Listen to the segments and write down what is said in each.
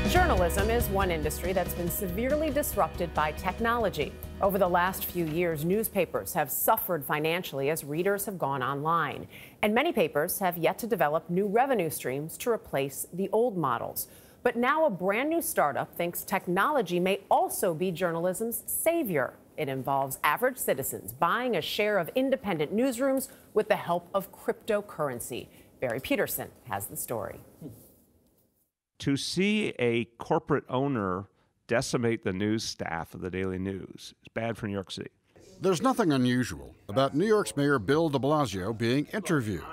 Journalism is one industry that's been severely disrupted by technology. Over the last few years, newspapers have suffered financially as readers have gone online. And many papers have yet to develop new revenue streams to replace the old models. But now a brand new startup thinks technology may also be journalism's savior. It involves average citizens buying a share of independent newsrooms with the help of cryptocurrency. Barry Petersen has the story. To see a corporate owner decimate the news staff of the Daily News is bad for New York City. There's nothing unusual about New York's Mayor Bill de Blasio being interviewed.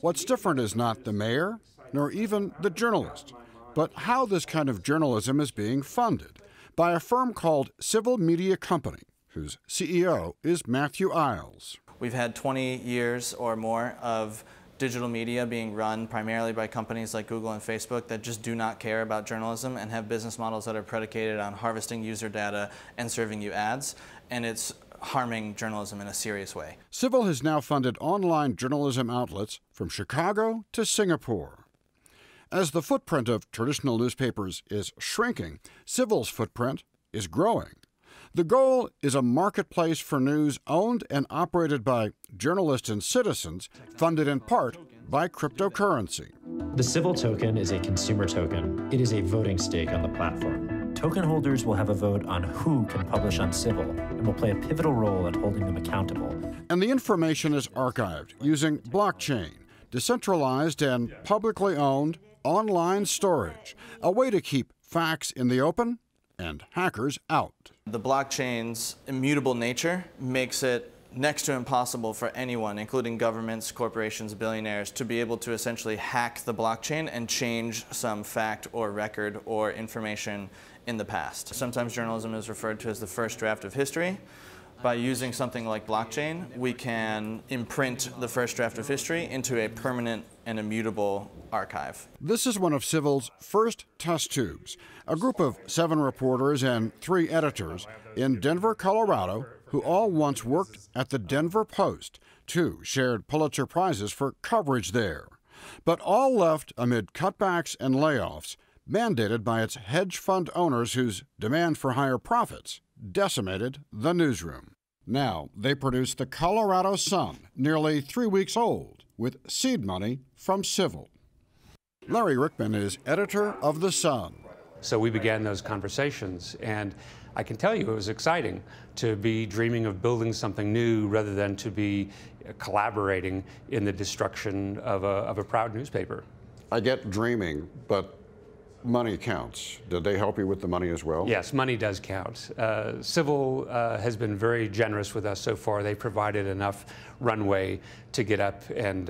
What's different is not the mayor, nor even the journalist, but how this kind of journalism is being funded by a firm called Civil Media Company, whose CEO is Matthew Iles. We've had 20 years or more of digital media being run primarily by companies like Google and Facebook that just do not care about journalism and have business models that are predicated on harvesting user data and serving you ads, and it's harming journalism in a serious way. Civil has now funded online journalism outlets from Chicago to Singapore. As the footprint of traditional newspapers is shrinking, Civil's footprint is growing. The goal is a marketplace for news owned and operated by journalists and citizens, funded in part by cryptocurrency. The Civil token is a consumer token. It is a voting stake on the platform. Token holders will have a vote on who can publish on Civil and will play a pivotal role in holding them accountable. And the information is archived using blockchain, decentralized and publicly owned online storage, a way to keep facts in the open and hackers out. The blockchain's immutable nature makes it next to impossible for anyone, including governments, corporations, billionaires, to be able to essentially hack the blockchain and change some fact or record or information in the past. Sometimes journalism is referred to as the first draft of history. By using something like blockchain, we can imprint the first draft of history into a permanent and immutable archive. This is one of Civil's first test tubes, a group of 7 reporters and 3 editors in Denver, Colorado, who all once worked at the Denver Post. 2 shared Pulitzer Prizes for coverage there, but all left amid cutbacks and layoffs mandated by its hedge fund owners whose demand for higher profits decimated the newsroom. Now they produce the Colorado Sun, nearly 3 weeks old, with seed money from Civil. Larry Rickman is editor of The Sun. So we began those conversations, and I can tell you it was exciting to be dreaming of building something new rather than to be collaborating in the destruction of a proud newspaper. I get dreaming, but money counts. Did they help you with the money as well? Yes, money does count. Civil has been very generous with us so far. They provided enough runway to get up and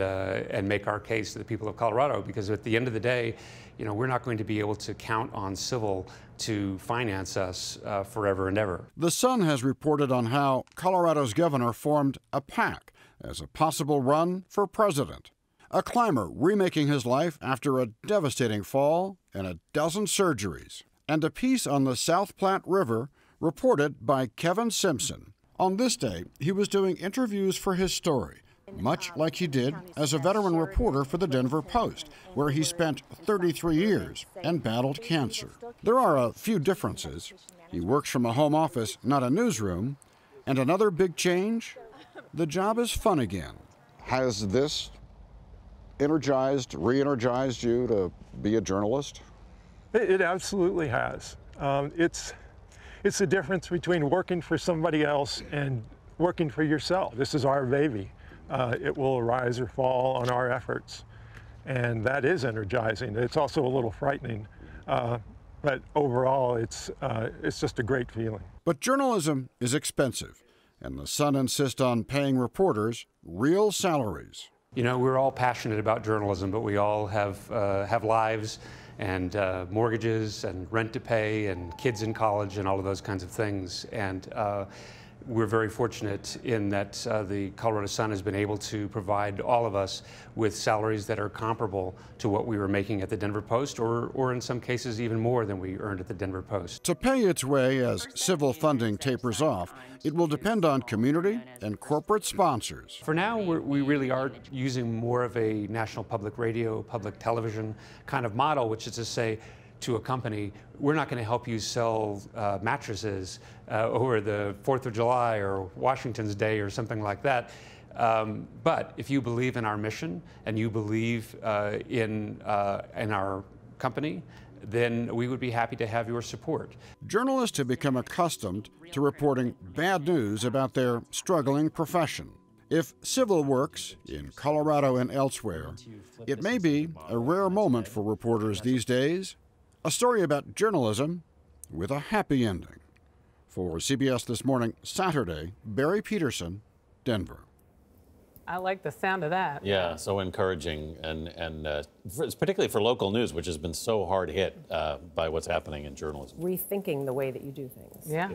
make our case to the people of Colorado, because at the end of the day, you know, we're not going to be able to count on Civil to finance us forever and ever. The Sun has reported on how Colorado's governor formed a PAC as a possible run for president. A climber remaking his life after a devastating fall and a dozen surgeries. And a piece on the South Platte River reported by Kevin Simpson. On this day, he was doing interviews for his story, much like he did as a veteran reporter for the Denver Post, where he spent 33 years and battled cancer. There are a few differences. He works from a home office, not a newsroom. And another big change, the job is fun again. Has this re-energized you to be a journalist? It absolutely has. It's the difference between working for somebody else and working for yourself. This is our baby. It will rise or fall on our efforts, and that is energizing. It's also a little frightening, but overall, it's just a great feeling. But journalism is expensive, and the Sun insists on paying reporters real salaries. You know, we're all passionate about journalism, but we all have lives and mortgages and rent to pay and kids in college and all of those kinds of things. And we're very fortunate in that the Colorado Sun has been able to provide all of us with salaries that are comparable to what we were making at the Denver Post, or in some cases even more than we earned at the Denver Post. To pay its way as Civil funding tapers off, it will depend on community and corporate sponsors. For now, we really are using more of a national public radio, public television kind of model, which is to say, to a company, we're not going to help you sell mattresses over the 4th of July or Washington's Day or something like that. But if you believe in our mission and you believe in our company, then we would be happy to have your support. Journalists have become accustomed to reporting bad news about their struggling profession. If civil works in Colorado and elsewhere, it may be a rare moment for reporters these days. A story about journalism with a happy ending. For CBS This Morning, Saturday, Barry Petersen, Denver. I like the sound of that. Yeah, so encouraging, and particularly for local news, which has been so hard hit by what's happening in journalism. Rethinking the way that you do things. Yeah.